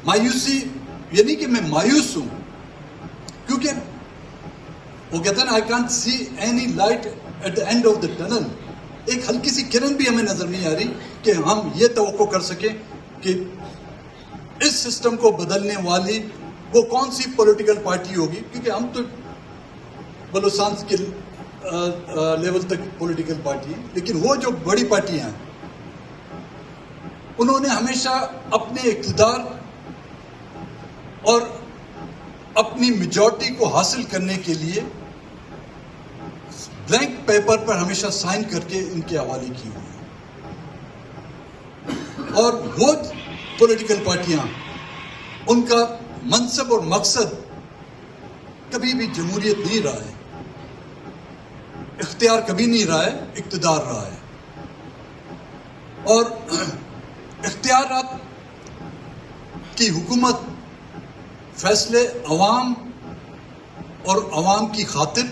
مایوسی یہ نہیں کہ میں مایوس ہوں، کیونکہ وہ کہتا ہے نا I can't see any light at the end of the tunnel. ایک ہلکی سی کرن بھی ہمیں نظر نہیں آ رہی کہ ہم یہ توقع کر سکیں کہ اس سسٹم کو بدلنے والی وہ کون سی پولیٹیکل پارٹی ہوگی. کیونکہ ہم تو بلوچستان کے لیول تک پولیٹیکل پارٹی ہیں، لیکن وہ جو بڑی پارٹیاں ہیں انہوں نے ہمیشہ اپنے اقتدار اور اپنی میجورٹی کو حاصل کرنے کے لیے بلینک پیپر پر ہمیشہ سائن کر کے ان کے حوالے کی ہوئی ہیں. اور وہ پولیٹیکل پارٹیاں ان کا منصب اور مقصد کبھی بھی جمہوریت نہیں رہا ہے، اختیار کبھی نہیں رہا ہے، اقتدار رہا ہے. اور اختیارات کی حکومت فیصلے عوام اور عوام کی خاطر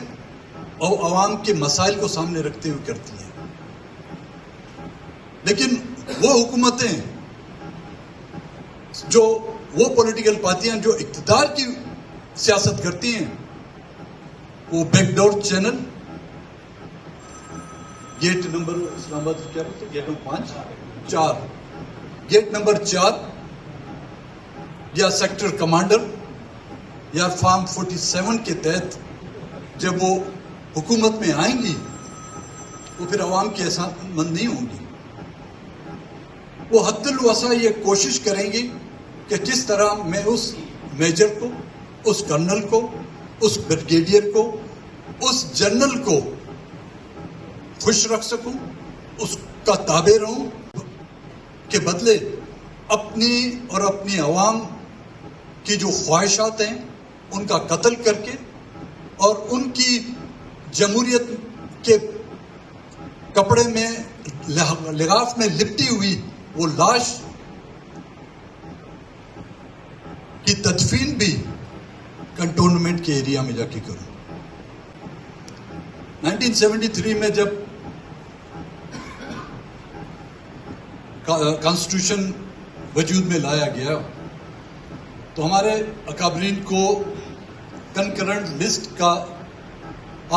اور عوام کے مسائل کو سامنے رکھتے ہوئے کرتی ہے. لیکن وہ حکومتیں جو وہ پولیٹیکل پارٹیاں جو اقتدار کی سیاست کرتی ہیں وہ back door channel, gate number Islamabad کیا بولتے ہیں، گیٹ نمبر 4 گیٹ نمبر 4 یا سیکٹر کمانڈر یا فارم 47 کے تحت جب وہ حکومت میں آئیں گی وہ پھر عوام کی احسان مند نہیں ہوں گی. وہ حد الوسع یہ کوشش کریں گی کہ کس طرح میں اس میجر کو، اس کرنل کو، اس بریگیڈیئر کو، اس جنرل کو خوش رکھ سکوں، اس کا تابع رہوں، کے بدلے اپنی اور اپنی عوام کی جو خواہشات ہیں ان کا قتل کر کے اور ان کی جمہوریت کے کپڑے میں لغاف میں لپٹی ہوئی وہ لاش کی تدفین بھی کنٹونمنٹ کے ایریا میں جا کے کروں. 1973 میں جب کانسٹیٹیوشن وجود میں لایا گیا تو ہمارے اکابرین کو کنکرنٹ لسٹ کا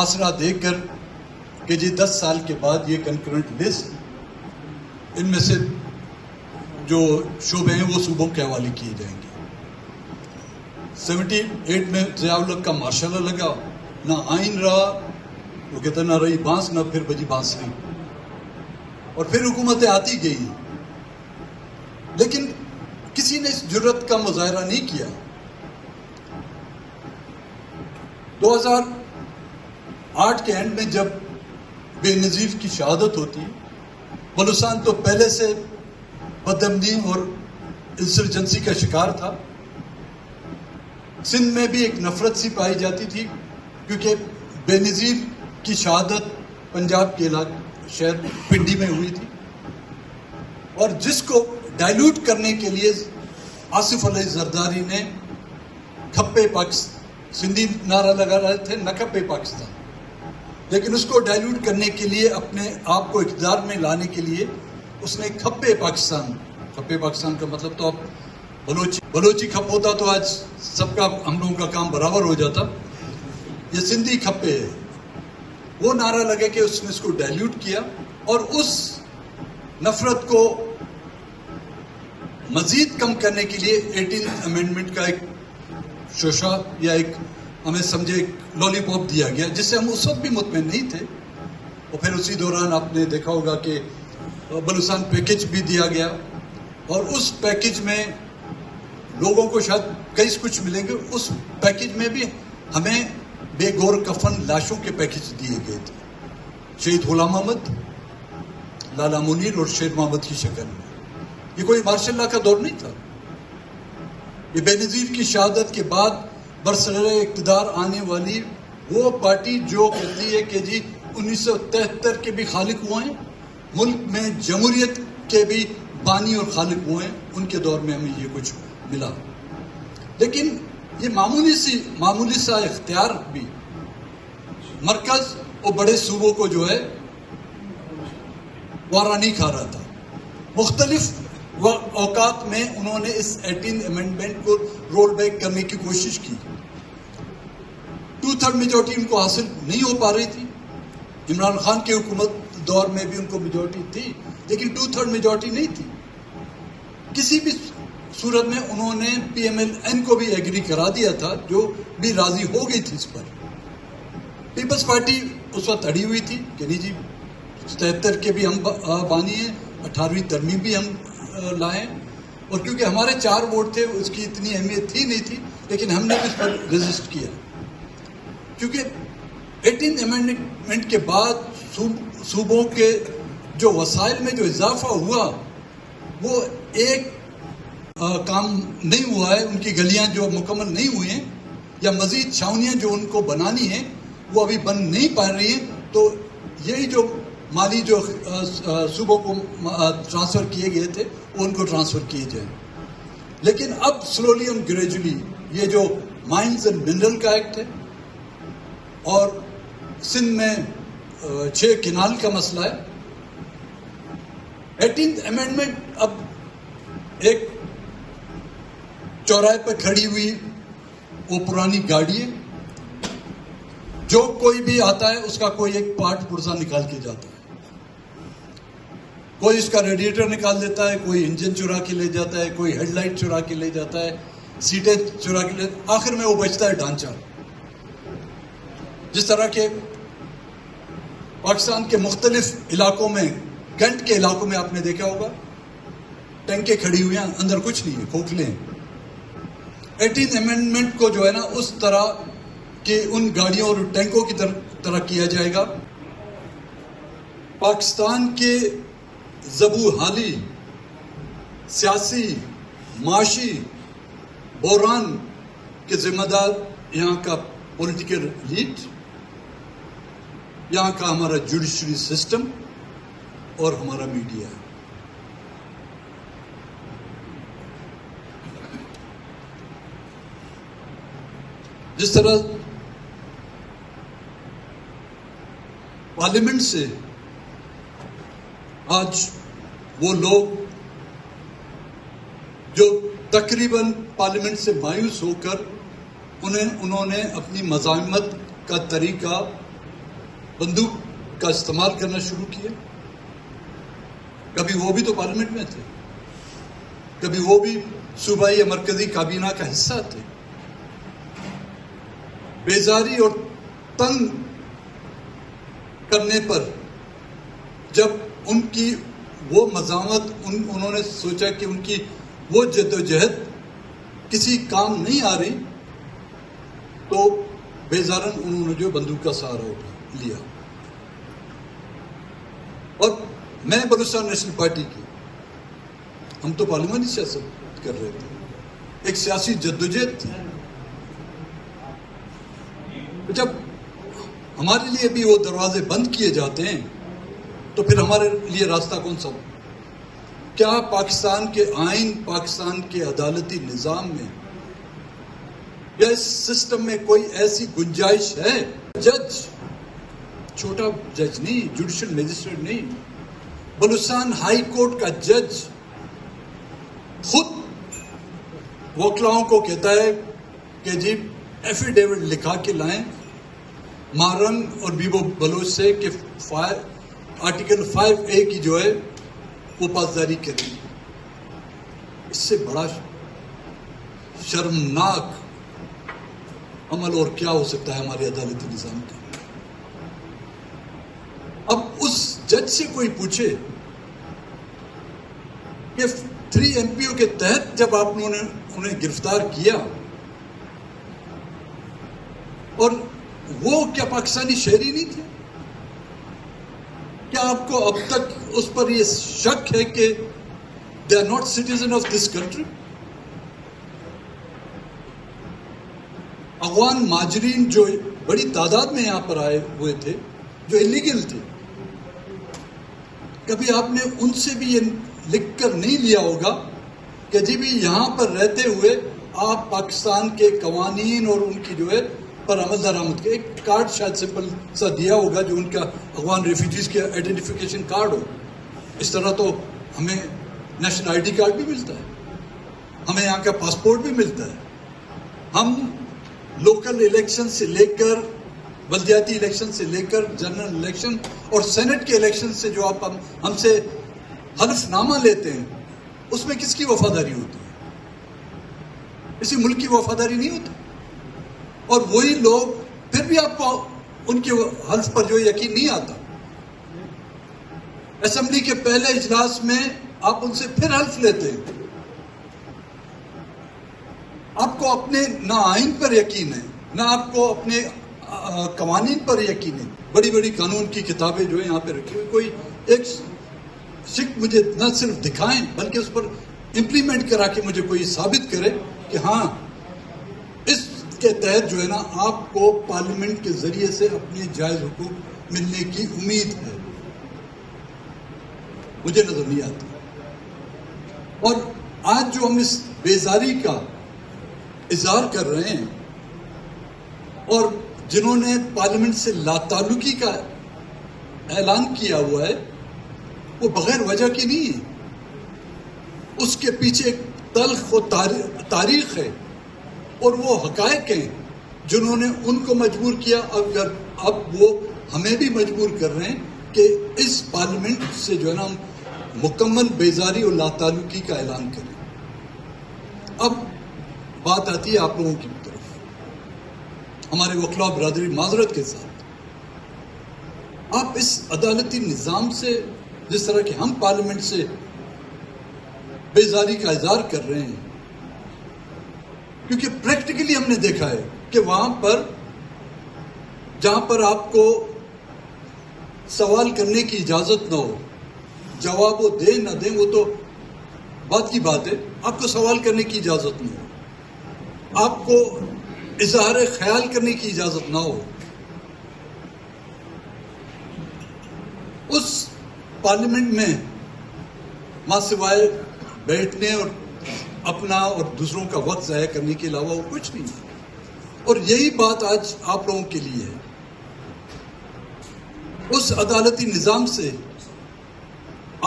آسرا دے کر کہ جی 10 سال کے بعد یہ کنکرنٹ لسٹ ان میں سے جو شعبے ہیں وہ صوبوں کے حوالے کیے جائیں گے. 78 میں ضیاء الحق کا مارشل لا لگا، نہ آئین رہا، وہ کہتا نہ رہی بانس نہ پھر بجی بانسری، اور پھر حکومتیں آتی گئی، لیکن کسی نے اس جرت کا مظاہرہ نہیں کیا. 2008 کے اینڈ میں جب بے نظیر کی شہادت ہوتی، بلوچستان تو پہلے سے بدامنی اور انسرجنسی کا شکار تھا. سندھ میں بھی ایک نفرت سی پائی جاتی تھی کیونکہ بے نظیر کی شہادت پنجاب کے علاقے شہر پنڈی میں ہوئی تھی، اور جس کو ڈائلیوٹ کرنے کے لیے آصف علی زرداری نے کھپے پاکستان سندھی نعرہ لگا رہے تھے، نہ کھپے پاکستان، لیکن اس کو ڈائلیوٹ کرنے کے لیے اپنے آپ کو اقتدار میں لانے کے لیے اس نے کھپے پاکستان کا مطلب تو اب بلوچی کھپ ہوتا تو آج سب کا ہم لوگوں کا کام برابر ہو جاتا. یہ سندھی کھپے ہے، وہ نعرہ لگے کہ اس نے اس کو ڈائلیوٹ کیا اور اس نفرت کو مزید کم کرنے کے لیے 18 امینڈمنٹ کا ایک شوشہ یا ایک ہمیں سمجھے ایک لالی پاپ دیا گیا، جس سے ہم اس وقت بھی مطمئن نہیں تھے. اور پھر اسی دوران آپ نے دیکھا ہوگا کہ بلوچستان پیکج بھی دیا گیا، اور اس پیکج میں لوگوں کو شاید کئی کچھ ملیں گے، اس پیکج میں بھی ہمیں بے گور کفن لاشوں کے پیکج دیے گئے تھے، شہید غلام محمد، لالا منیر اور شیر محمد کی شکل میں. یہ کوئی مارشل لا کا دور نہیں تھا. یہ بے نظیر کی شہادت کے بعد برسر اقتدار آنے والی وہ پارٹی جو کہتی ہے کہ جی 1973 کے بھی خالق ہوئے ہیں، ملک میں جمہوریت کے بھی بانی اور خالق ہوئے ہیں، ان کے دور میں ہمیں یہ کچھ ملا. لیکن یہ معمولی سا اختیار بھی مرکز اور بڑے صوبوں کو جو ہے وارا نہیں کھا رہا تھا. مختلف اوقات میں انہوں نے اس 18 امینڈمنٹ کو رول بیک کرنے کی کوشش کی. 2/3 میجورٹی ان کو حاصل نہیں ہو پا رہی تھی. عمران خان کی حکومت دور میں بھی ان کو میجورٹی تھی, لیکن 2/3 میجورٹی نہیں تھی. کسی بھی صورت میں انہوں نے PMLN کو بھی ایگری کرا دیا تھا, جو بھی راضی ہو گئی تھی اس پر. پیپلز پارٹی اس وقت اڑی ہوئی تھی کہ نہیں جی 77 کے بھی ہم بانی ہیں, 18ویں ترمیم بھی ہم لائیں, اور کیونکہ ہمارے 4 ووٹ تھے اس کی اتنی اہمیت تھی نہیں تھی, لیکن ہم نے بھی اس پر ریزسٹ کیا. کیونکہ 18 امینڈمنٹ کے بعد صوبوں کے جو وسائل میں جو اضافہ ہوا وہ ایک کام نہیں ہوا ہے. ان کی گلیاں جو مکمل نہیں ہوئی ہیں یا مزید چھاونیاں جو ان کو بنانی ہیں وہ ابھی بن نہیں پا رہی ہیں. تو یہی جو مالی جو صوبوں کو ٹرانسفر کیے گئے تھے وہ ان کو ٹرانسفر کیے جائیں. لیکن اب سلولی اینڈ گریجولی یہ جو مائنز اینڈ منرل کا ایکٹ ہے اور سندھ میں 6 کینال کا مسئلہ ہے, 18th امینڈمنٹ اب ایک چوراہے پہ کھڑی ہوئی وہ پرانی گاڑی ہے. جو کوئی بھی آتا ہے اس کا کوئی ایک پارٹ پرزا نکال کے جاتا ہے. کوئی اس کا ریڈیٹر نکال دیتا ہے, کوئی انجن چرا کے لے جاتا ہے, کوئی ہیڈ لائٹ چرا کے لے جاتا ہے, سیٹیں چرا کے لے, آخر میں وہ بچتا ہے ڈھانچہ. جس طرح کے پاکستان کے مختلف علاقوں میں, کینٹ کے علاقوں میں آپ نے دیکھا ہوگا ٹینکیں کھڑی ہوئی ہیں, اندر کچھ نہیں ہے, کھوکھلے ہیں. 18 امینڈمنٹ کو جو ہے نا اس طرح کہ ان گاڑیوں اور ٹینکوں کی طرح کیا جائے گا. پاکستان کے زبو حالی سیاسی معاشی بحران کے ذمہ دار یہاں کا پولیٹیکل لیڈ, یہاں کا ہمارا جوڈیشری سسٹم اور ہمارا میڈیا ہے. جس طرح پارلیمنٹ سے آج وہ لوگ جو تقریباً پارلیمنٹ سے مایوس ہو کر انہوں نے اپنی مزاحمت کا طریقہ بندوق کا استعمال کرنا شروع کیا. کبھی وہ بھی تو پارلیمنٹ میں تھے, کبھی وہ بھی صوبائی یا مرکزی کابینہ کا حصہ تھے. بیزاری اور تنگ کرنے پر جب ان کی وہ مزاحمت انہوں نے سوچا کہ ان کی وہ جدوجہد کسی کام نہیں آ رہی تو بیزارن انہوں نے جو بندوق کا سہارا لیا. اور میں بلوچستان نیشنل پارٹی کی, ہم تو پارلیمانی سیاست کر رہے تھے, ایک سیاسی جدوجہد تھی. جب ہمارے لیے بھی وہ دروازے بند کیے جاتے ہیں تو پھر ہمارے لیے راستہ کون سا ہو؟ کیا پاکستان کے آئین, پاکستان کے عدالتی نظام میں یا اس سسٹم میں کوئی ایسی گنجائش ہے؟ جج, چھوٹا جج نہیں, جوڈیشل میجسٹریٹ نہیں, بلوچستان ہائی کورٹ کا جج خود وکلاؤں کو کہتا ہے کہ جی ایفیڈیوٹ لکھا کے لائیں مارنگ اور بیبو بلوچ سے کہ آرٹیکل 5A کی جو ہے وہ پاسداری کریں. اس سے بڑا شرمناک عمل اور کیا ہو سکتا ہے ہمارے عدالتی نظام کا؟ اب اس جج سے کوئی پوچھے کہ 3 MPO کے تحت جب آپ نے انہیں گرفتار کیا اور وہ کیا پاکستانی شہری نہیں تھے؟ کیا آپ کو اب تک اس پر یہ شک ہے کہ they are not citizen of this country؟ Afghan مہاجرین جو بڑی تعداد میں یہاں پر آئے ہوئے تھے جو انلیگل تھے, کبھی آپ نے ان سے بھی یہ لکھ کر نہیں لیا ہوگا کہ جی بھی یہاں پر رہتے ہوئے آپ پاکستان کے قوانین اور ان کی جو ہے پر عمل درآمد کے ایک کارڈ شاید سمپل سا دیا ہوگا جو ان کا افغان ریفیوجیز کے آئیڈینٹیفیکیشن کارڈ ہو. اس طرح تو ہمیں نیشنل آئی ڈی کارڈ بھی ملتا ہے, ہمیں یہاں کا پاسپورٹ بھی ملتا ہے. ہم لوکل الیکشن سے لے کر, بلدیاتی الیکشن سے لے کر جنرل الیکشن اور سینٹ کے الیکشن سے جو آپ ہم سے حلف نامہ لیتے ہیں, اس میں کس کی وفاداری ہوتی ہے؟ کسی ملک کی وفاداری نہیں ہوتی. اور وہی لوگ پھر بھی آپ کو ان کے حلف پر جو یقین نہیں آتا. اسمبلی کے پہلے اجلاس میں آپ ان سے پھر حلف لیتے ہیں. آپ کو اپنے نہ آئین پر یقین ہے, نہ آپ کو اپنے قوانین پر یقین ہے. بڑی بڑی قانون کی کتابیں جو ہے یہاں پہ رکھی ہوئی, کوئی ایک شک مجھے نہ صرف دکھائیں بلکہ اس پر امپلیمنٹ کرا کے مجھے کوئی ثابت کرے کہ ہاں اس کے تحت جو ہے نا آپ کو پارلیمنٹ کے ذریعے سے اپنے جائز حقوق ملنے کی امید ہے. مجھے نظر نہیں آتا. اور آج جو ہم اس بیزاری کا اظہار کر رہے ہیں اور جنہوں نے پارلیمنٹ سے لا تعلقی کا اعلان کیا ہوا ہے, وہ بغیر وجہ کی نہیں ہے. اس کے پیچھے ایک تلخ و تاریخ ہے اور وہ حقائق ہیں جنہوں نے ان کو مجبور کیا. اب وہ ہمیں بھی مجبور کر رہے ہیں کہ اس پارلیمنٹ سے جو ہے نا ہم مکمل بیزاری اور لا تعلقی کا اعلان کریں. اب بات آتی ہے آپ لوگوں کی طرف. ہمارے وکلاء برادری معذرت کے ساتھ, آپ اس عدالتی نظام سے, جس طرح کہ ہم پارلیمنٹ سے بیزاری کا اظہار کر رہے ہیں, کیونکہ پریکٹیکلی ہم نے دیکھا ہے کہ وہاں پر جہاں پر آپ کو سوال کرنے کی اجازت نہ ہو, جواب وہ دیں نہ دیں وہ تو بات کی بات ہے, آپ کو سوال کرنے کی اجازت نہ ہو, آپ کو اظہار خیال کرنے کی اجازت نہ ہو, اس پارلیمنٹ میں ماں سوائے بیٹھنے اور اپنا اور دوسروں کا وقت ضائع کرنے کے علاوہ وہ کچھ نہیں ہے. اور یہی بات آج آپ لوگوں کے لیے ہے. اس عدالتی نظام سے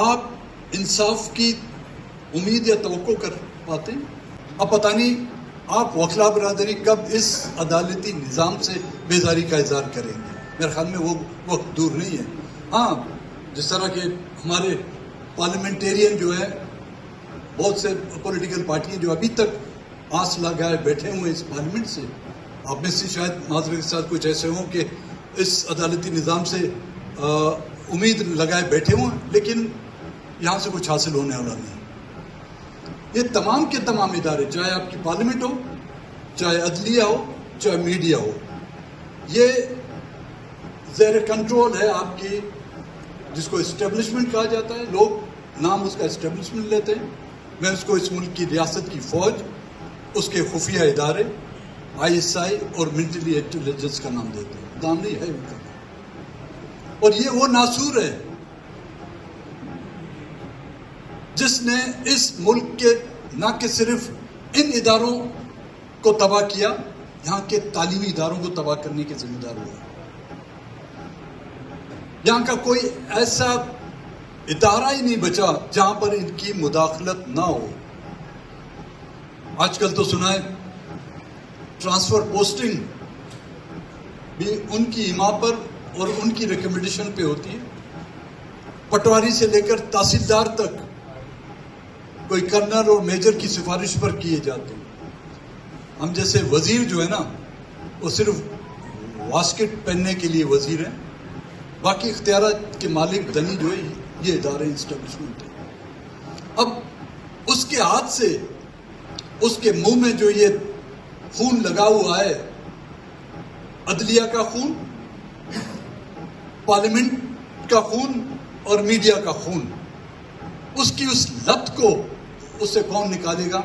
آپ انصاف کی امید یا توقع کر پاتے ہیں؟ اب پتہ نہیں آپ وکلاء برادری کب اس عدالتی نظام سے بیزاری کا اظہار کریں گے. میرے خیال میں وہ وقت دور نہیں ہے. ہاں, جس طرح کہ ہمارے پارلیمنٹیرین جو ہے, بہت سے پولیٹیکل پارٹیاں جو ابھی تک آس لگائے بیٹھے ہوئے اس پارلیمنٹ سے, آپ میں سے شاید معذرت کے ساتھ کچھ ایسے ہوں کہ اس عدالتی نظام سے امید لگائے بیٹھے ہوں, لیکن یہاں سے کچھ حاصل ہونے والا نہیں. یہ تمام کے تمام ادارے, چاہے آپ کی پارلیمنٹ ہو, چاہے عدلیہ ہو, چاہے میڈیا ہو, یہ زیر کنٹرول ہے آپ کی, جس کو اسٹیبلشمنٹ کہا جاتا ہے. لوگ نام اس کا اسٹیبلشمنٹ لیتے ہیں. میں اس کو اس ملک کی ریاست کی فوج, اس کے خفیہ ادارے, ISI اور ملٹری انٹیلیجنس کا نام دیتے ہیں. نام نہیں ہے ان کا. اور یہ وہ ناسور ہے جس نے اس ملک کے نہ کہ صرف ان اداروں کو تباہ کیا, یہاں کے تعلیمی اداروں کو تباہ کرنے کے ذمہ دار ہوا. یہاں کا کوئی ایسا ادارہ ہی نہیں بچا جہاں پر ان کی مداخلت نہ ہو. آج کل تو سنا ہے ٹرانسفر پوسٹنگ بھی ان کی ایما پر اور ان کی ریکمنڈیشن پہ ہوتی ہے. پٹواری سے لے کر تحصیلدار تک کوئی کرنل اور میجر کی سفارش پر کیے جاتے ہیں. ہم جیسے وزیر جو ہے نا, وہ صرف واسکٹ پہننے کے لیے وزیر ہیں, باقی اختیارات کے مالک دنی جو ہے یہ ادارے اسٹیبلشمنٹ ہے. اب اس کے ہاتھ سے, اس کے منہ میں جو یہ خون لگا ہوا ہے, عدلیہ کا خون, پارلیمنٹ کا خون اور میڈیا کا خون, اس کی اس لت کو اس سے کون نکالے گا؟